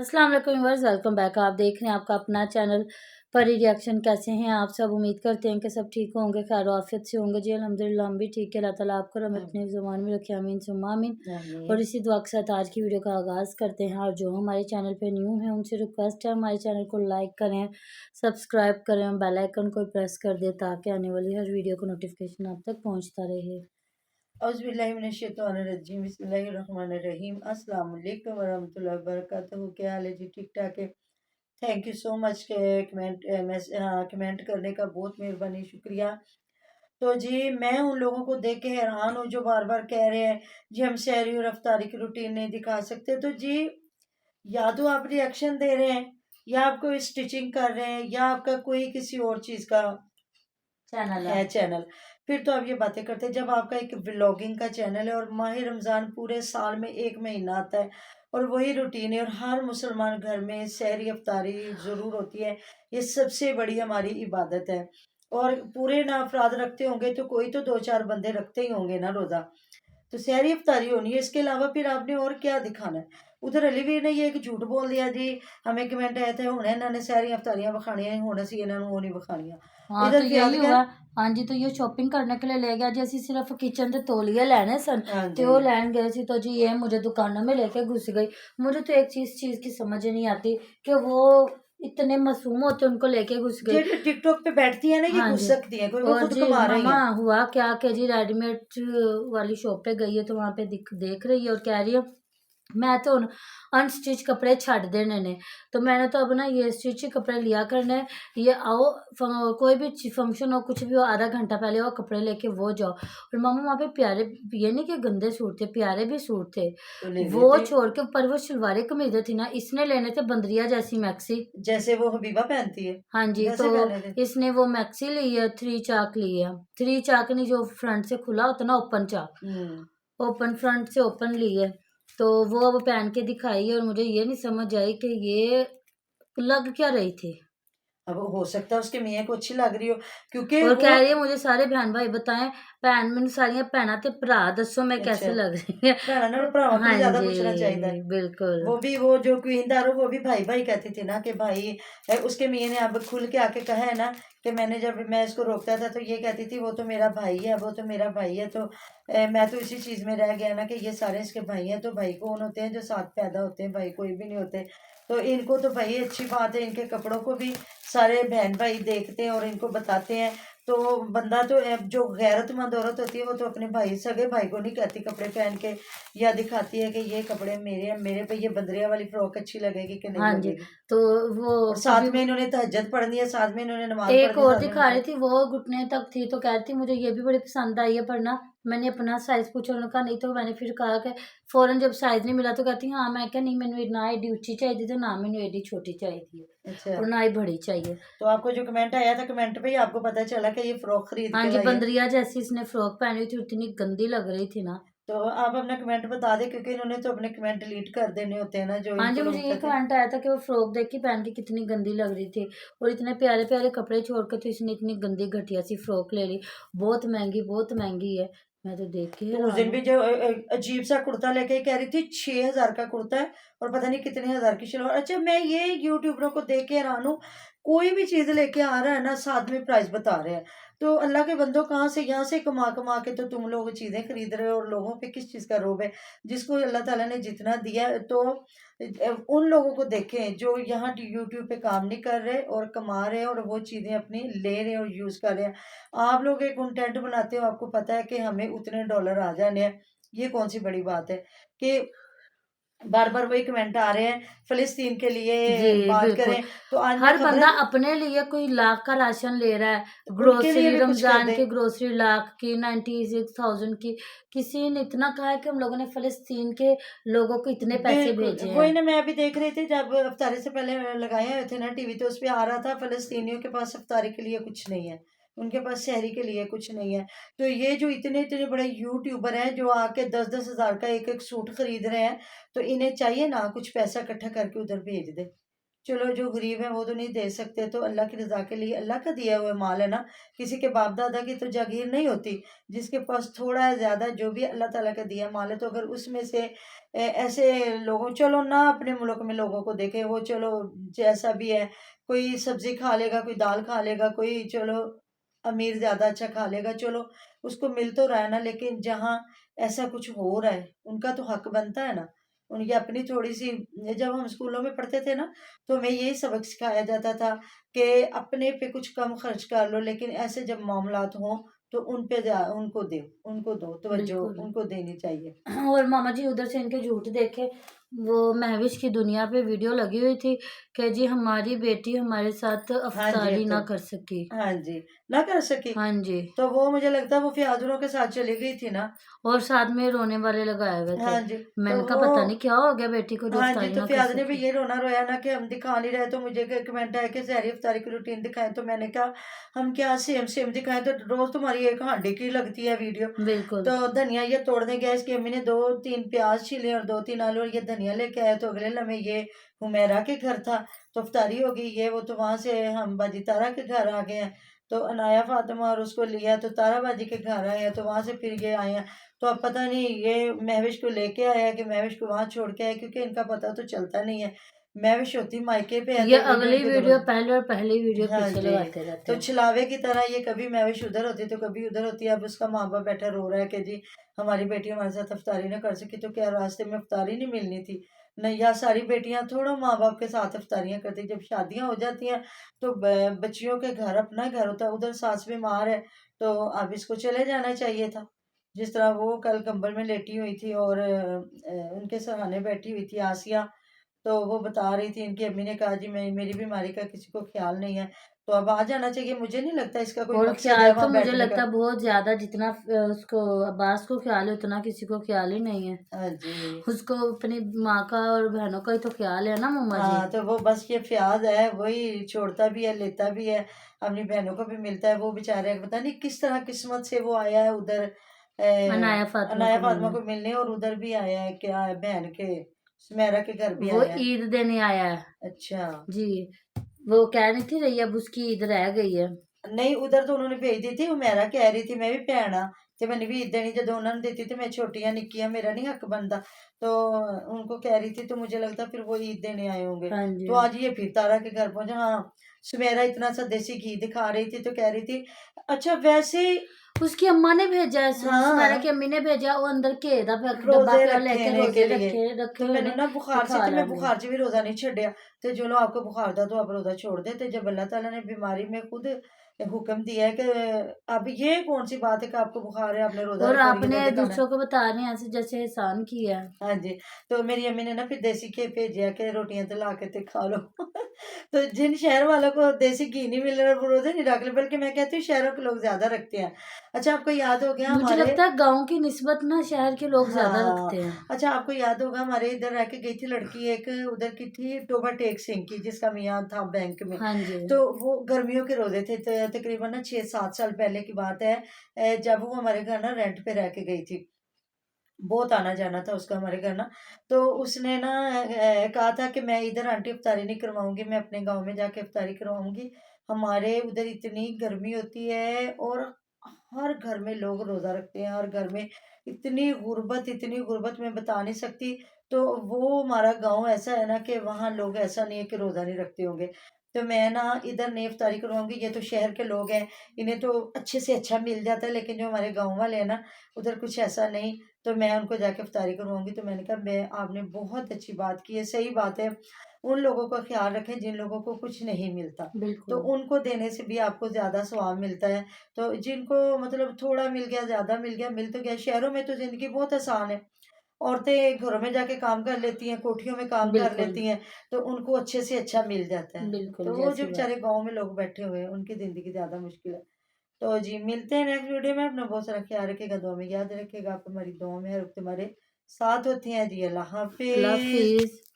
अस्सलाम वालेकुम viewers, welcome back. आप देख रहे हैं आपका अपना चैनल परी रिएक्शन। कैसे हैं आप सब? उम्मीद करते हैं कि सब ठीक होंगे, खैर आफियत से होंगे। जी अल्हम्दुलिल्लाह हम भी ठीक है। अल्लाह ताला आपको हम अपने ज़ुबान में रखे, आमीन सुम्मा आमीन। और इसी दुआ के साथ आज की वीडियो का आगाज़ करते हैं। और जो हमारे चैनल पे न्यू हैं उनसे रिक्वेस्ट है हमारे चैनल को लाइक करें, सब्सक्राइब करें, बेल आइकन को प्रेस कर दें ताकि आने वाली हर वीडियो का नोटिफिकेशन आप तक पहुँचता रहे। औज़ुबिल्लाहिमिनश्शैतानिर्रजीम बिस्मिल्लाहिर्रहमानिर्रहीम अस्सलाम वालेकुम वरहमतुल्लाहि वबरकातुहू। क्या हाल है जी? ठीक ठाक है। थैंक यू सो मच के कमेंट करने का बहुत मेहरबानी, शुक्रिया। तो जी मैं उन लोगों को देख के हैरान हूँ जो बार बार कह रहे हैं जी हम सहरी और अफ्तारी की रूटीन नहीं दिखा सकते। तो जी या तो आप रिएक्शन दे रहे हैं या आप कोई स्टिचिंग कर रहे हैं या आपका कोई किसी और चीज़ का चैनल, फिर तो आप ये बातें करते हैं। जब आपका एक व्लॉगिंग का चैनल है और माह रमज़ान पूरे साल में एक महीना आता है और वही रूटीन है और हर मुसलमान घर में सहरी अफ्तारी ज़रूर होती है। ये सबसे बड़ी हमारी इबादत है और पूरे ना अफराद रखते होंगे तो कोई तो 2-4 बंदे रखते ही होंगे ना रोज़ा। तो सहरी अफ्तारी होनी है, इसके अलावा फिर आपने और क्या दिखाना है? उधर अलीवीर ने ये एक झूठ बोल दिया जी, हमें कमेंट आया था हुणे इन्होंने सहरी अफ्तारियां विखानियां, हुण असीं इन्हां नूं वो नहीं विखानियां। हाँ तो इधर यही फियाद हुआ। क्या? हाँ जी, तो ये शॉपिंग करने के लिए ले गया जी। ਅਸੀਂ सिर्फ किचन ਦੇ तौलिए ਲੈਣੇ ਸਨ हाँ ਤੇ जी। वो लैन गए थे। तो जी ये मुझे दुकानों में लेके घुस गई। मुझे तो एक चीज़ की समझ ही नहीं आती कि वो इतने मासूम होते उनको लेके घुस गई। जो टिकटॉक पे बैठती है ना ये हाँ घुस जी। सकती है, कोई वो और खुद जी कमा रही मामा है। हुआ क्या कि जी रेडीमेड वाली शॉप पे गई है तो वहाँ पे देख रही है और कह रही है मैं तो हुण अनस्टिच कपड़े छड्ड देने ने। तो मैंने तो अब ना ये स्टिच ही कपड़े लिया करने। ये आओ कोई भी फंक्शन हो, कुछ भी हो, आधा घंटा पहले वो कपड़े लेके वो जाओ। और मामा वहाँ पे प्यारे, ये नहीं कि गंदे सूट थे, प्यारे भी सूट थे। तो ले वो लेते, छोड़ के पर वो शलवारें कमीज़ें थी ना, इसने लेने थे बंदरिया जैसी मैक्सी। जैसे वो हबीबा पहनती है हाँ जी, वैसे तो पहने थे। इसने वो मैक्सी ली है, 3 चाक ली है। 3 चाक नहीं, जो फ्रंट से खुला होता है ना, ओपन चाक। हम्म। ओपन फ्रंट से ओपन ली है। तो वो अब पहन के दिखाई है और मुझे ये नहीं समझ आई कि ये लग क्या रही थी। अब हो सकता है उसके मियाँ को अच्छी लग रही हो, क्योंकि और वो कह रही है मुझे सारे बहन भाई बताएं, भैन मैनू सारियां भैनां ते भरा दसो मैं अच्छा कैसे लग रही है। भैणा नाल भरावां को हाँ ज्यादा जी, पूछना चाहिए। बिल्कुल। वो जो क्वीन दारो वो भी भाई भाई कहती थी ना कि भाई उसके मियाँ ने अब खुल के आके कहा है ना कि मैंने जब मैं इसको रोकता था तो ये कहती थी वो तो मेरा भाई है, वो तो मेरा भाई है। तो मैं तो इसी चीज में रह गया ना कि ये सारे इसके भाई हैं। तो भाई कौन होते हैं? जो साथ पैदा होते हैं, भाई कोई भी नहीं होते। तो इनको तो भाई अच्छी बात है, इनके कपड़ों को भी सारे बहन भाई देखते हैं और इनको बताते हैं। तो बंदा तो जो गैरतमंद औरत होती है वो तो अपने भाई, सगे भाई को नहीं कहती कपड़े पहन के या दिखाती है कि ये कपड़े मेरे हैं, मेरे पे ये बंदरिया वाली फ्रॉक अच्छी लगेगी कि नहीं हाँ जी, लगेगी। तो वो और अभी साथ में इन्होंने तहज्जुद पढ़नी है, साथ में इन्होंने नमाज एक पढ़नी है, और साथ में दिखा रही निकाह। थी, वो घुटने तक थी। तो कह रही थी मुझे ये भी बड़ी पसंद आई है, पर ना मैंने अपना साइज़ पूछा, उन्होंने कहा नहीं। तो मैंने फिर कहा कि फ़ौरन जब साइज़ नहीं मिला तो कहती हाँ, मैं क्या नहीं, मैंने ना एडी उच्ची चाहिए थी ना मैंने एडी छोटी चाहिए थी अच्छा, और ना ही बड़ी चाहिए। तो आपको जो कमेंट आया था, कमेंट पे ही आपको पता चला कि ये फ्रॉक खरीद हाँ के जी, लाई है। बंदरिया जैसी इसने फ्रॉक पहनी हुई थी, इतनी गंदी लग रही थी ना। तो आप अपना कमेंट बता दें, क्योंकि इन्होंने तो अपने कमेंट डिलीट कर देने होते हैं ना जो हाँ जी, इनको मुझे लोग ये कहते हैं। कमेंट आया था कि वो फ्रॉक देख के पहन के कितनी गंदी लग रही थी और इतने प्यारे-प्यारे कपड़े छोड़ के तो इसने इतनी गंदी घटिया सी फ्रॉक ले ली। बहुत महँगी है। मैं तो देख के तो उस हैरान दिन हूँ। भी जो अजीब सा कुर्ता लेके कह रही थी 6,000 का कुर्ता है और पता नहीं कितने हजार की शलवार। अच्छा, मैं ये यूट्यूबरों को देख के हैरान हूँ, कोई भी चीज लेके आ रहा है ना साथ में प्राइस बता रहे हैं। तो अल्लाह के बंदो, कहाँ से यहाँ से कमा कमा के तो तुम लोग चीजें खरीद रहे हो और लोगों पे किस चीज का रोब है? जिसको अल्लाह ताला ने जितना दिया है, तो उन लोगों को देखें जो यहाँ यूट्यूब पे काम नहीं कर रहे और कमा रहे हैं और वो चीजें अपनी ले रहे हैं और यूज कर रहे हैं। आप लोग एक कंटेंट बनाते हो, आपको पता है कि हमें उतने डॉलर आ जाने हैं। ये कौन सी बड़ी बात है कि बार बार वही कमेंट आ रहे हैं फिलिस्तीन के लिए जी, बात बिल्कुल। करें। तो आज मैं हर बंदा खबरें, अपने लिए कोई लाख का राशन ले रहा है। उनके लिए ग्रोसरी भी कुछ कर रमज़ान दें। की ग्रोसरी लाख की, 96,000 की। किसी ने इतना कहा है कि हम लोगों ने फ़लस्तीन के लोगों को इतने पैसे बिल्कुल भेजे वही हैं। ना, मैं अभी देख रही थी जब अफ्तारी से पहले लगाए हुए थे ना टीवी, तो उस पे आ रहा था फिलिस्तीनियों के पास अफ्तारी के लिए कुछ नहीं है, उनके पास शहरी के लिए कुछ नहीं है। तो ये जो इतने इतने बड़े यूट्यूबर हैं जो आके 10-10 हजार का एक एक सूट खरीद रहे हैं, तो इन्हें चाहिए ना कुछ पैसा इकट्ठा करके उधर भेज दे। चलो जो गरीब है वो तो नहीं दे सकते, तो अल्लाह की रज़ा के लिए अल्लाह का दिया हुआ माल है ना, किसी के बाप दादा की तो जागीर नहीं होती। जिसके पास थोड़ा है ज़्यादा जो भी अल्लाह ताला का दिया माल है, तो अगर उसमें से ऐसे लोगों, चलो ना अपने मुल्क में लोगों को देखें, वो चलो जैसा भी है, कोई सब्ज़ी खा लेगा, कोई दाल खा लेगा, कोई चलो अमीर ज़्यादा अच्छा खा लेगा, चलो उसको मिल तो रहा है ना। लेकिन जहाँ ऐसा कुछ हो रहा है, उनका तो हक बनता है ना। उनकी अपनी थोड़ी-सी, जब हम स्कूलों में पढ़ते थे ना, तो हमें यही सबक सिखाया जाता था कि अपने पे कुछ कम खर्च कर लो, लेकिन ऐसे जब मामलात हों तो उन पे उनको दो तवज्जो, बिल्कुल। उनको देनी चाहिए। और मामा जी उधर से इनके झूठ देखे, वो महविश की दुनिया पे वीडियो लगी हुई थी कि जी हमारी बेटी हमारे साथ हाँ जी, अफ्तारी तो ना कर सकी। हाँ जी, ना कर सकी। हाँ जी। तो वो मुझे लगता है वो फ़ियाज़ुलों के साथ चली गई थी ना। और साथ में रोने वाले लगाए हुए थे। हाँ जी, तो मैंने कहा वो पता नहीं क्या हो गया बेटी को जो हाँ जी, अफ्तारी तो ना कर फ़ियाज़ ने भी सकी। ये रोना रोया ना कि हम दिखा नहीं रहे, तो मुझे क कमेंट आया कि सहरी इफ्तारी की रूटीन दिखाएँ, तो मैंने कहा हम क्या सेम-सेम दिखाएँ, तो रोज़ तुम्हारी एक हांडी की लगती है वीडियो। बिल्कुल। तो धनिया ये तोड़ने गया, इसकी अम्मी ने 2-3 प्याज़ छीले और 2-3 आलू, और ये धनिया लेके आया, तो अगले लम्हे ये हुमैरा के घर था, तो इफ्तारी हो गई ये वो, तो वहाँ से हम बाजी तारा के घर आ गए हैं। तो अनाया फ़ातिमा और उसको लिया, तो तारा बाजी के घर आए हैं, तो वहाँ से फिर ये आए हैं। तो अब पता नहीं ये महविश को लेके आया है कि महविश को वहाँ छोड़ के आया, क्योंकि इनका पता तो चलता नहीं है। महविश होती मायके पे है, ये तो वीडियो अगली इनकी वीडियो ज़बरदस्त। पहले और पहली वीडियो हाँ पीछे जी, लगाते रहते तो हैं। छलावे की तरह ये कभी महविश उधर होती तो कभी उधर होती। अब उसका माँ-बाप बैठा रो रहा है कि जी हमारी बेटी हमारे साथ इफ्तारी ना कर सकी, तो क्या रास्ते में इफ्तारी नहीं मिलनी थी? नहीं, या सारी बेटियाँ थोड़ा माँ-बाप के साथ इफ्तारियाँ करती। जब शादियाँ हो जाती हैं तो ब बच्चियों के घर अपना घर होता है, उधर सास बीमार है, तो अब इसको चले जाना चाहिए था। जिस तरह वो कल कंबल में लेटी हुई थी और उनके सराहने बैठी हुई थी आसिया, तो वो बता रही थी, इनकी अम्मी ने कहा जी मैं मेरी बीमारी का किसी को ख़्याल नहीं है, तो अब आ जाना चाहिए। मुझे नहीं लगता इसका कोई और मकसद है ख्याल तो वहाँ मुझे बैठने लगता का। है बहुत ज़्यादा, जितना उसको अब्बास को ख्याल है उतना किसी को ख्याल ही नहीं है। हाँ जी। उसको अपनी माँ का और बहनों का ही तो ख्याल है ना मम्मा जी। हाँ, तो वो बस ये फ़ियाज़ है, वही छोड़ता भी है, लेता भी है, अपनी बहनों को भी मिलता है। वो बेचारे पता नहीं किस तरह किस्मत से वो आया है उधर अनाया फ़ातिमा अनाया को फ़ातिमा मिलने। को मिलने, और उधर भी आया है, क्या है, बहन के सुमेरा के घर भी वो आया है। ईद देने आया है। अच्छा। जी, वो कह नहीं थी रही अब उसकी ईद रह गई है। नहीं, उधर तो उन्होंने भेज दी थी, हुमैरा कह रही थी मैं भी भैन हाँ, ते मैंने भी ईद देनी, जदों उन्होंने देती थी मैं छोटी हाँ, निक्की हाँ, मेरा नहीं हक बनता। तो उनको कह रही थी, तो मुझे लगता फिर वो ईद देने आए होंगे। हाँ जी। तो आज ये फिर तारा के घर पहुँचे। हाँ, सुमेरा इतना सा देसी घी दिखा रही थी, तो कह रही थी अच्छा वैसे उसकी अम्मा ने भेजा है, सुमेरा की हाँ, अम्मी ने भेजा, वो अंदर घे दा डब्बा रोज़े पिया रखे लेके ने के रोज़े लिए। रखे रखे तो हुए मैंने ने ना ते बुखार सी खा थी, मैं लैंदे। बुखार च भी रोज़ा नहीं छड्डिया। ते चलो आपको बुखार था तो आप रोज़ा छोड़ देते। जब अल्लाह ताला ने बीमारी में खुद हुक्म दिया है कि अब ये कौन-सी बात है कि आपको बुखार है, आपने रोज़ा और रखा और ये आपने रोज़े खाना है। दूसरों को बता रहे हैं ऐसे जैसे एहसान किया है। हाँ जी, तो मेरी अम्मी ने ना फिर देसी घी भेजा कि रोटियां ते ला के ते खा लो। तो जिन शहर वालों को देसी घी नहीं मिल रहा वो रोज़े नहीं रख ले, बल्कि मैं कहती हूँ शहरों के लोग ज़्यादा रखते हैं। अच्छा आपको याद हो गया मुझे हमारे लगता है गाँव की निस्बत ना शहर के लोग ज़्यादा हाँ, रखते हैं। अच्छा आपको याद होगा हमारे इधर रह के गई थी लड़की एक, उधर की थी टोबा टेक सिंह की, जिसका मियाँ था बैंक में। हाँ जी। तो वो गर्मियों के रोज़े थे, तकरीबन ना 6-7 साल पहले की बात है। जब वो हमारे घर ना रेंट पे रह के गई थी। बहुत आना-जाना था उसका हमारे घर ना। तो उसने ना कहा था कि मैं इधर आंटी इफ्तारी नहीं करवाऊँगी, मैं अपने गाँव में जाके इफ्तारी करवाऊँगी। हमारे उधर इतनी गर्मी होती है और हर घर में लोग रोज़ा रखते हैं, हर घर में इतनी गुर्बत मैं बता नहीं सकती। तो वो हमारा गाँव ऐसा है ना कि वहाँ लोग ऐसा नहीं है कि रोज़ा नहीं रखते होंगे। तो मैं ना इधर नहीं इफ्तारी करवाऊँगी, ये तो शहर के लोग हैं, इन्हें तो अच्छे से अच्छा मिल जाता है, लेकिन जो हमारे गाँव वाले हैं ना, उधर कुछ ऐसा नहीं। तो मैं उनको जाके इफ्तारी करवाऊँगी। तो मैंने कहा मैं आपने बहुत अच्छी बात की है, सही बात है। उन लोगों का ख़्याल रखें जिन लोगों को कुछ नहीं मिलता, तो बिल्कुल। उनको देने से भी आपको ज़्यादा सवाब मिलता है। तो जिनको मतलब थोड़ा मिल गया, ज़्यादा मिल गया, मिल तो गया। शहरों में तो ज़िंदगी बहुत आसान है। औरतें घरों में जाके काम कर लेती हैं, कोठियों में काम कर बिल्कुल, लेती हैं, तो उनको अच्छे से अच्छा मिल जाता है। बिल्कुल, तो वो जो जैसी बात। बेचारे गाँव में लोग बैठे हुए हैं, उनकी ज़िंदगी ज़्यादा मुश्किल है। तो जी, मिलते हैं नेक्स्ट वीडियो में। अपना बहुत सारा ख्याल रखिएगा, दुआ में याद रखिएगा। आप हमारी दुआ में हर वक़्त हमारे साथ होती हैं जी। अल्लाह अल्लाह हाफ़िज़। हाफ़िज़।